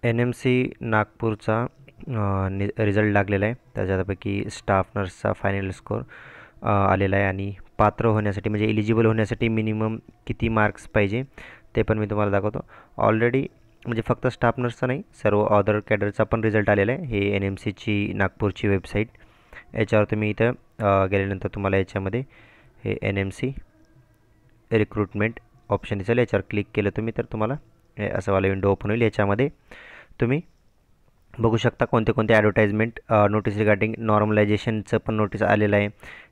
NMC नागपूरचा result लागलेला आहे. त्याच्यापैकी स्टाफ नर्सचा फायनल स्कोर आलेला आहे आणि पात्र होण्यासाठी म्हणजे एलिजिबल होण्यासाठी मिनिमम किती मार्क्स पाहिजे ते पण मी तुम्हाला दाखवतो. ऑलरेडी म्हणजे फक्त स्टाफ नर्सचा नाही, सर्व अदर कॅडरचा पण रिझल्ट आलेला आहे. हे NMCची नागपूरची वेबसाईट. याच्यावर तुम्ही इथं गेल्यानंतर तुम्हाला याच्यामध्ये हे NMC रिक्रुटमेंट ऑप्शन दिसेल. याच्यावर क्लिक केलं तुम्ही तर तुम्हाला हे असं वाला विंडो ओपन होईल. याच्यामध्ये तुम्ही बघू शकता कोणते कोणते ॲडव्हर्टाइजमेंट नोटीस रिगार्डिंग नॉर्मलायझेशनचं पण नोटीस आलेलं आहे.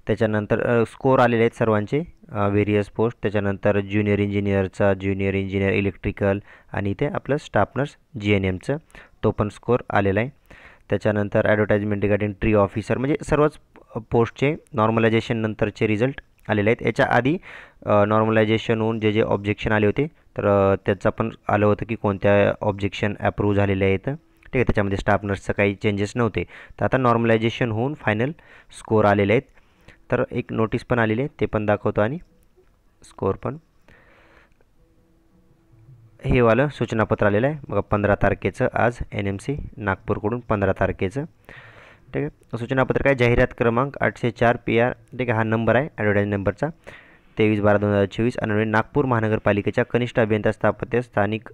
त्याच्यानंतर स्कोर आलेले आहेत सर्वांचे व्हेरियस पोस्ट. त्याच्यानंतर ज्युनियर इंजिनियर इलेक्ट्रिकल आणि इथे आपलं स्टाफ नर्स GNMचं तो पण स्कोर आलेला आहे. त्याच्यानंतर ॲडव्हर्टाइजमेंट रिगार्डिंग ट्री ऑफिसर म्हणजे सर्वच पोस्टचे नॉर्मलायझेशन नंतरचे रिझल्ट आलेले आहेत. याच्या आधी नॉर्मलायझेशन होऊन जे ऑब्जेक्शन आले होते तर त्याचं पण आलं होतं की कोणत्या ऑब्जेक्शन ॲप्रूव्ह झालेले आहेत. ठीक आहे, त्याच्यामध्ये स्टाफ नर्सचं काही चेंजेस नव्हते. तर आता नॉर्मलायझेशन होऊन फायनल स्कोर आलेले आहेत. तर एक नोटीस पण आलेली आहे ते पण दाखवतो आणि स्कोर पण हे वालं सूचनापत्र आलेलं आहे बघा 15 तारखेचं. आज NMC नागपूरकडून 15 तारखेचं. ठीक आहे, सूचनापत्र काय जाहिरात क्रमांक 804 PR. ठीक आहे, हा नंबर आहे ॲडव्हर्टाईज नंबरचा 23/12/2024. आणि नागपूर महानगरपालिकेच्या कनिष्ठ अभियंता स्थापत्य स्थानिक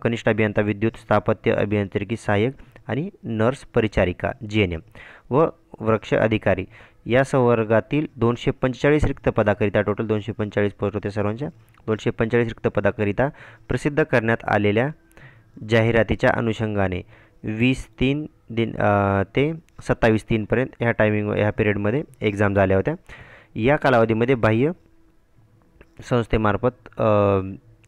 कनिष्ठ अभियंता विद्युत स्थापत्य अभियांत्रिकी सहाय्यक आणि नर्स परिचारिका GNM व वृक्ष अधिकारी या संवर्गातील 245 रिक्त पदाकरिता टोटल 245 पोस्ट होते सर्वांच्या. 245 रिक्त पदाकरिता प्रसिद्ध करण्यात आलेल्या जाहिरातीच्या अनुषंगाने 20/3 ते 27/3 ह्या ह्या पिरियडमध्ये एक्झाम झाल्या होत्या. या कालावधीमध्ये बाह्य संस्थेमार्फत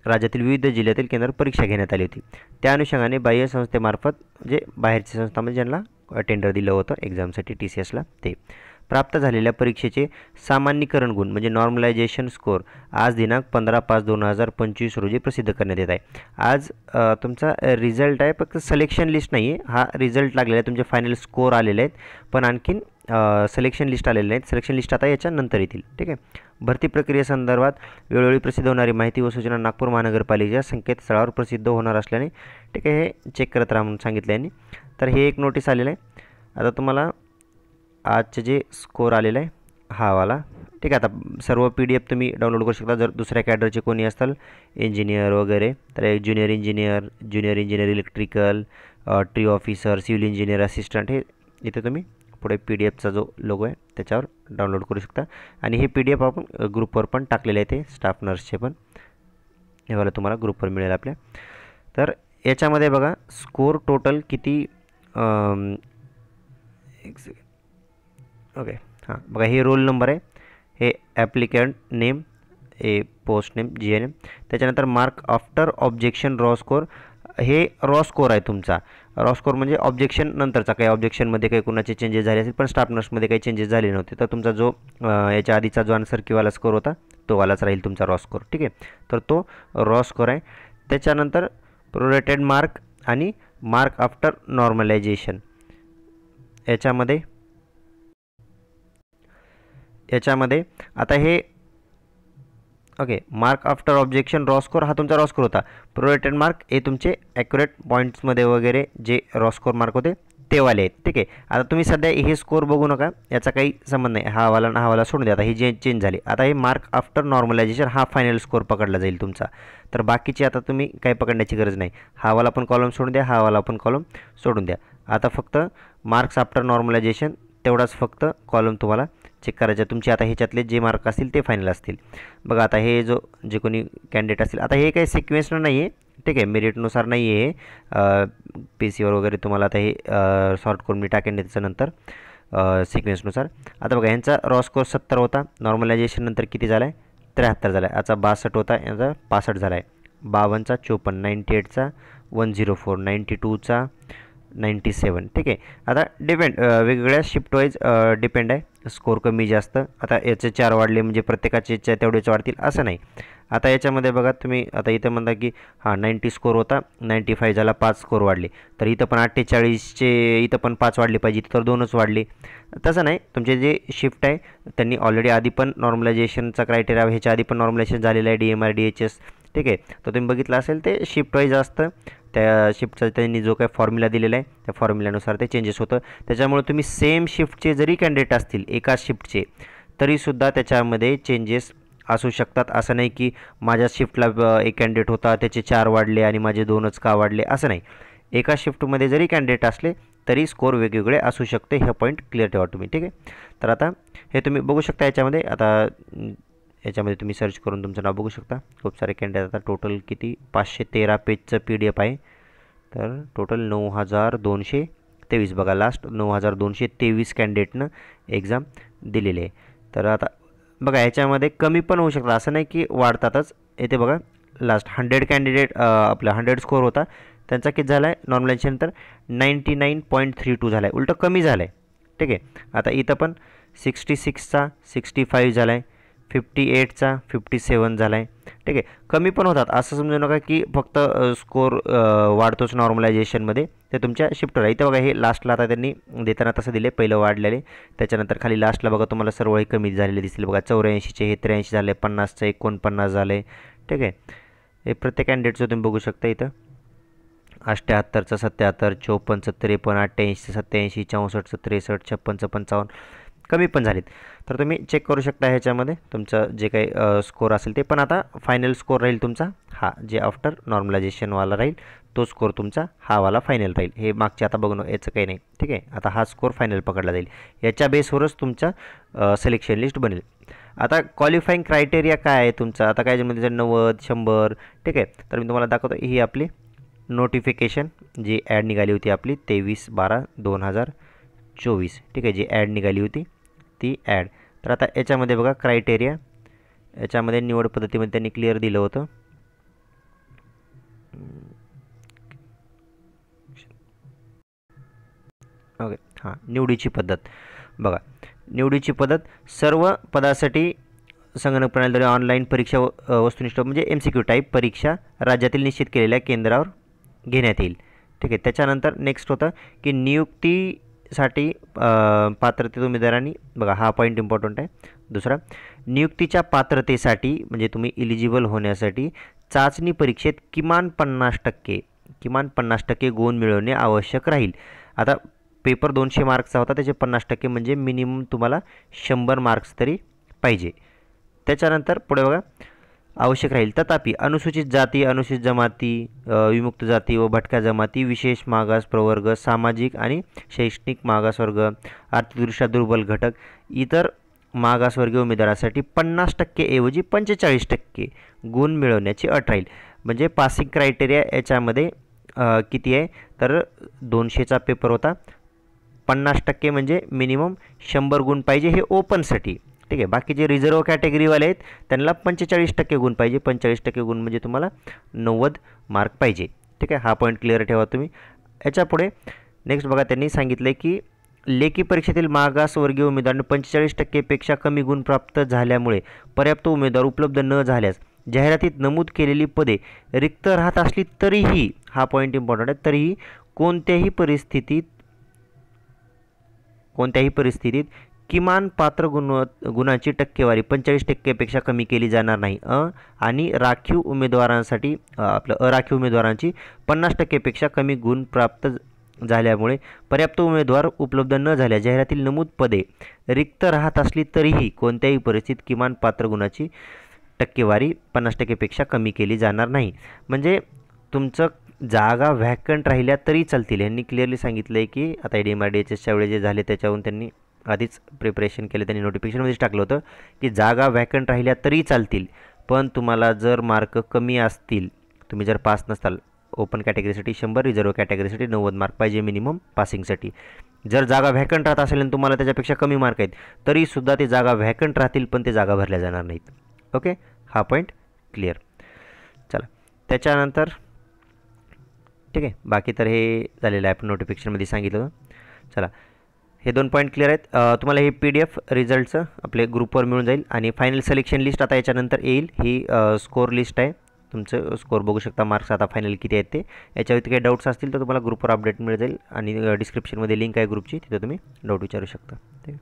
राज्यातील विविध जिल्ह्यातील केंद्रावर परीक्षा घेण्यात आली होती. त्या अनुषंगाने बाह्य संस्थेमार्फत म्हणजे बाहेरची संस्था म्हणजे ज्यांना टेंडर दिलं होतं एक्झामसाठी TCSला ते प्राप्त झालेल्या परीक्षेचे सामान्यीकरण गुण म्हणजे नॉर्मलायझेशन स्कोर आज दिनांक 15/5/2025 रोजी प्रसिद्ध करण्यात येत आहे. आज तुमचा रिझल्ट आहे, फक्त सिलेक्शन लिस्ट नाही आहे. हा रिझल्ट लागलेला आहे, तुमचे फायनल स्कोर आलेले आहेत पण आणखीन सिलेक्शन लिस्ट आलेले आहेत. सिलेक्शन लिस्ट आता याच्यानंतर येतील. ठीक आहे, भरती प्रक्रियेसंदर्भात वेळोवेळी प्रसिद्ध होणारी माहिती व सूचना नागपूर महानगरपालिकेच्या संकेतस्थळावर प्रसिद्ध होणार असल्याने ठीक आहे हे चेक करत राहा म्हणून सांगितलं यांनी. तर हे एक नोटीस आलेलं आहे. आता तुम्हाला आजचे जे स्कोर आलेला आहे हा वाला. ठीक आहे, आता सर्व PDF तुम्ही डाउनलोड करू शकता. जर दुसऱ्या कॅडरचे कोणी असतील इंजिनियर वगैरे तर एक junior engineer electrical tree officer civil engineer assistant हे इथे तुम्ही पुढे PDFचा जो लोगो आहे त्याच्यावर डाउनलोड करू शकता. आणि हे PDF आपण ग्रुपवर पण टाकलेले आहे, ते स्टाफ नर्सचे पण हे वाला तुम्हाला ग्रुपवर मिळेल आपल्या. तर याच्यामध्ये बघा स्कोर टोटल किती ओके हां बघा हे रोल नंबर आहे, हे ॲप्लिकंट नेम, हे पोस्ट नेम GNM. त्याच्यानंतर mark after objection raw score, हे रॉ स्कोर आहे तुमचा. रॉ स्कोर म्हणजे ऑब्जेक्शन नंतरचा, काही ऑब्जेक्शनमध्ये काही कुणाचे चेंजेस झाले असेल पण स्टाफ नर्समध्ये काही चेंजेस झाले नव्हते तर तुमचा जो याच्या आधीचा जो आन्सर किंवाला स्कोर होता तो वालाच राहील तुमचा रॉ स्कोर. ठीक आहे, तर तो रॉ स्कोर आहे. त्याच्यानंतर प्रोरेटेड मार्क आणि मार्क आफ्टर नॉर्मलायझेशन याच्यामध्ये आता हे okay mark after objection raw score हा तुमचा रॉ स्कोर होता. प्रोरेटेड मार्क हे तुमचे ॲक्युरेट पॉईंट्समध्ये वगैरे जे रॉ स्कोर मार्क होते ते वाले आहेत. ठीक आहे, आता तुम्ही सध्या हे स्कोर बघू नका, याचा काही संबंध नाही. हा वाला सोडून द्या. आता हे जे चेंज झाले आता हे मार्क आफ्टर नॉर्मलायझेशन हा फायनल स्कोर पकडला जाईल तुमचा. तर बाकीचे आता तुम्ही काही पकडण्याची गरज नाही. हा वाला पण कॉलम सोडून द्या, हा वाला पण कॉलम सोडून द्या. आता फक्त मार्क्स आफ्टर नॉर्मलायझेशन तेवढाच फक्त कॉलम तुम्हाला चेक करायचे. तुमचे आता ह्याच्यातले जे मार्क असतील ते फायनल असतील. बघा आता हे जे कोणी कॅन्डिडेट असतील आता हे काही सिक्वेन्सनं नाही आहे. ठीक आहे, मेरिटनुसार नाही आहे हे. PCवर वगैरे तुम्हाला आता हे सॉर्ट करून मी टाकेन त्याच्यानंतर सिक्वेन्सनुसार. आता बघा यांचा रॉ स्कोर 70 होता, नॉर्मलायझेशन नंतर किती झाला आहे 73 झाला आहे. याचा 62 होता, याचा 65 झाला आहे. 52चा 54, 98चा 104, 92चा 97. ठीक आहे, आता डिपेंड वेगवेगळ्या शिफ्ट वाईज डिपेंड आहे स्कोर कमी जास्त. आता याचे 4 वाढले म्हणजे प्रत्येकाचे तेवढेच वाढतील असं नाही. आता याच्यामध्ये बघा तुम्ही आता इथं म्हणता की हां 90 स्कोर होता 95 झाला 5 स्कोर वाढले, तर इथं पण 48चे इथं पण 5 वाढले पाहिजे, तर 2च वाढले. तसं नाही, तुमचे जे शिफ्ट आहे त्यांनी ऑलरेडी आधी पण नॉर्मलायझेशनचा क्रायटेरिया ह्याच्या आधी पण नॉर्मलायझेशन झालेलं आहे DMR DHS. ठीक आहे, तर तुम्ही बघितलं असेल ते शिफ्ट वाईज असतं. त्या शिफ्टचा त्यांनी जो काही फॉर्म्युला दिलेला आहे त्या फॉर्म्युल्यानुसार ते चेंजेस होतं. त्याच्यामुळे तुम्ही सेम शिफ्टचे जरी कॅन्डिडेट असतील एकाच शिफ्टचे तरीसुद्धा त्याच्यामध्ये चेंजेस असू शकतात. असं नाही की माझ्या शिफ्टला एक कॅन्डिडेट होता त्याचे 4 वाढले आणि माझे 2च का वाढले, असं नाही. एका शिफ्टमध्ये जरी कॅन्डिडेट असले तरी स्कोर वेगवेगळे असू शकते. हे पॉईंट क्लिअर ठेवा तुम्ही, ठीक आहे. तर आता हे तुम्ही बघू शकता याच्यामध्ये. आता याच्यामध्ये तुम्ही सर्च करून तुमचं नाव बघू शकता. खूप सारे कॅन्डिडेट. आता टोटल किती 513 पेजचं PDF आहे. तर टोटल 9223 बघा, लास्ट 9223 कॅन्डिडेटनं एक्झाम दिलेली आहे. तर आता बघा ह्याच्यामध्ये कमी पण होऊ शकतात, असं नाही की वाढतातच. येथे बघा लास्ट 100 कॅन्डिडेट आपला 100 स्कोर होता, त्यांचा किती झाला आहे नॉर्मलायझेशन तर 99.32 झाला आहे, उलटं कमी झालं आहे, ठीक आहे. आता इथं पण 66चा 65 झाला आहे, 58चा 57 झाला आहे, ठीक आहे. कमी पण होतात, असं समजू नका की फक्त स्कोर वाढतोच नॉर्मलायझेशनमध्ये, ते तुमच्या शिफ्टवर आहे. इथं बघा हे लास्टला आता त्यांनी देताना तसं दिले, पहिलं वाढलेले, त्याच्यानंतर खाली लास्टला बघा तुम्हाला सर्व हे कमी झालेले दिसतील बघा. 84चे हे 83 झाले, 50चं 49 झाले, ठीक आहे. हे प्रत्येक कॅन्डिडेटचं तुम्ही बघू शकता इथं. 78चं 77, 54चं 53, 88चं 87, 64चं 63, 56चं 55 कमी पण झालेत. तर तुम्ही चेक करू शकता ह्याच्यामध्ये तुमचं जे काही स्कोर असेल ते. पण आता फायनल स्कोर राहील तुमचा हा, जे आफ्टर नॉर्मलायझेशनवाला राहील तो स्कोर तुमचा हा वाला फायनल राहील. हे मागचे आता बघणं याचं काही नाही, ठीक आहे. आता हा स्कोर फायनल पकडला जाईल, याच्या बेसवरच तुमचा सिलेक्शन लिस्ट बनेल. आता क्वालिफाईंग क्रायटेरिया काय आहे तुमचा, आता काय ज्यामध्ये जर 90, 100, ठीक आहे. तर मी तुम्हाला दाखवतो. ही आपली नोटिफिकेशन जी ॲड निघाली होती आपली 23/12/2024, ठीक आहे, जी ॲड निघाली होती ती ॲड. तर आता याच्यामध्ये बघा क्रायटेरिया, याच्यामध्ये निवड पद्धतीमध्ये त्यांनी क्लिअर दिलं होतं. ओके, हां, निवडीची पद्धत बघा. निवडीची पद्धत सर्व पदासाठी संगणक प्रणालीद्वारे ऑनलाईन परीक्षा वस्तुनिष्ठ म्हणजे MCQ टाईप परीक्षा राज्यातील निश्चित केलेल्या केंद्रावर घेण्यात येईल, ठीक आहे. त्याच्यानंतर नेक्स्ट होतं की नियुक्तीसाठी पात्रतेत उमेदवारांनी बघा हा पॉईंट इम्पॉर्टंट आहे. दुसरा, नियुक्तीच्या पात्रतेसाठी म्हणजे तुम्ही इलिजिबल होण्यासाठी चाचणी परीक्षेत किमान 50% गुण मिळवणे आवश्यक राहील. आता पेपर 200 मार्क्सचा होता, त्याचे 50% म्हणजे मिनिमम तुम्हाला 100 मार्क्स तरी पाहिजे. त्याच्यानंतर पुढे बघा आवश्यक राहील. तथापि अनुसूचित जाती, अनुसूचित जमाती, विमुक्त जाती व भटक्या जमाती, विशेष मागास प्रवर्ग, सामाजिक आणि शैक्षणिक मागासवर्ग, आर्थिकदृष्ट्या दुर्बल घटक, इतर मागासवर्गीय उमेदवारासाठी 50% ऐवजी 45% गुण मिळवण्याची अट राहील. म्हणजे पासिंग क्रायटेरिया याच्यामध्ये किती आहे तर 200चा पेपर होता, 50% म्हणजे मिनिमम 100 गुण पाहिजे, हे ओपनसाठी, ठीक आहे. बाकी जे रिझर्व कॅटेगरीवाले आहेत त्यांना 45% गुण पाहिजे, 45% गुण म्हणजे तुम्हाला 90 मार्क पाहिजे, ठीक आहे. हा पॉईंट क्लिअर ठेवा तुम्ही. याच्यापुढे नेक्स्ट बघा त्यांनी सांगितलं आहे की लेखी परीक्षेतील मागासवर्गीय उमेदवारांनी 45%पेक्षा कमी गुण प्राप्त झाल्यामुळे पर्याप्त उमेदवार उपलब्ध न झाल्यास जाहिरातीत नमूद केलेली पदे रिक्त राहत असली तरीही, हा पॉईंट इम्पॉर्टंट आहे, तरीही कोणत्याही परिस्थितीत किमान पात्र गुणांची टक्केवारी 45%पेक्षा कमी केली जाणार नाही. आणि राखीव उमेदवारांसाठी अराखीव उमेदवारांची 50%पेक्षा कमी गुण प्राप्त झाल्यामुळे पर्याप्त उमेदवार उपलब्ध न झाल्या जाहिरातील नमूद पदे रिक्त राहत असली तरीही कोणत्याही परिस्थितीत किमान पात्र गुणाची टक्केवारी 50%पेक्षा कमी केली जाणार नाही. म्हणजे तुमचं जागा व्हॅकंट राहिल्या तरी चालतील. यांनी क्लिअरली सांगितलं आहे की आता DMRDHSच्या वेळी जे झाले त्याच्यावरून त्यांनी आधीच प्रिपरेशन केले, त्यांनी नोटिफिकेशनमध्येच टाकलं होतं की जागा व्हॅकंट राहिल्या तरी चालतील, पण तुम्हाला जर मार्क कमी असतील, तुम्ही जर पास नसताल, ओपन कॅटेगरीसाठी 100, रिझर्व कॅटेगरीसाठी 90 मार्क पाहिजे मिनिमम पासिंगसाठी. जर जागा व्हॅकंट राहत असेल आणि तुम्हाला त्याच्यापेक्षा कमी मार्क आहेत तरीसुद्धा ते जागा व्हॅकंट राहतील, पण ते जागा भरल्या जाणार नाहीत. ओके, हा पॉईंट क्लिअर. चला त्याच्यानंतर ठीक आहे, बाकी तर हे झालेलं आहे, आपण नोटिफिकेशनमध्ये सांगितलं होतं. चला हे 2 पॉईंट क्लिअर आहेत. तुम्हाला हे PDF रिझल्टचं आपले ग्रुपवर मिळून जाईल आणि फायनल सिलेक्शन लिस्ट आता याच्यानंतर येईल. ही स्कोर लिस्ट आहे, तुमचं स्कोर बघू शकता, मार्क्स आता फायनल किती आहेत ते. याच्यावरती काही डाऊट्स असतील तर तुम्हाला ग्रुपवर अपडेट मिळेल जाईल आणि डिस्क्रिप्शनमध्ये लिंक आहे ग्रुपची, तिथे तुम्ही डाऊट विचारू शकता. ठीक आहे.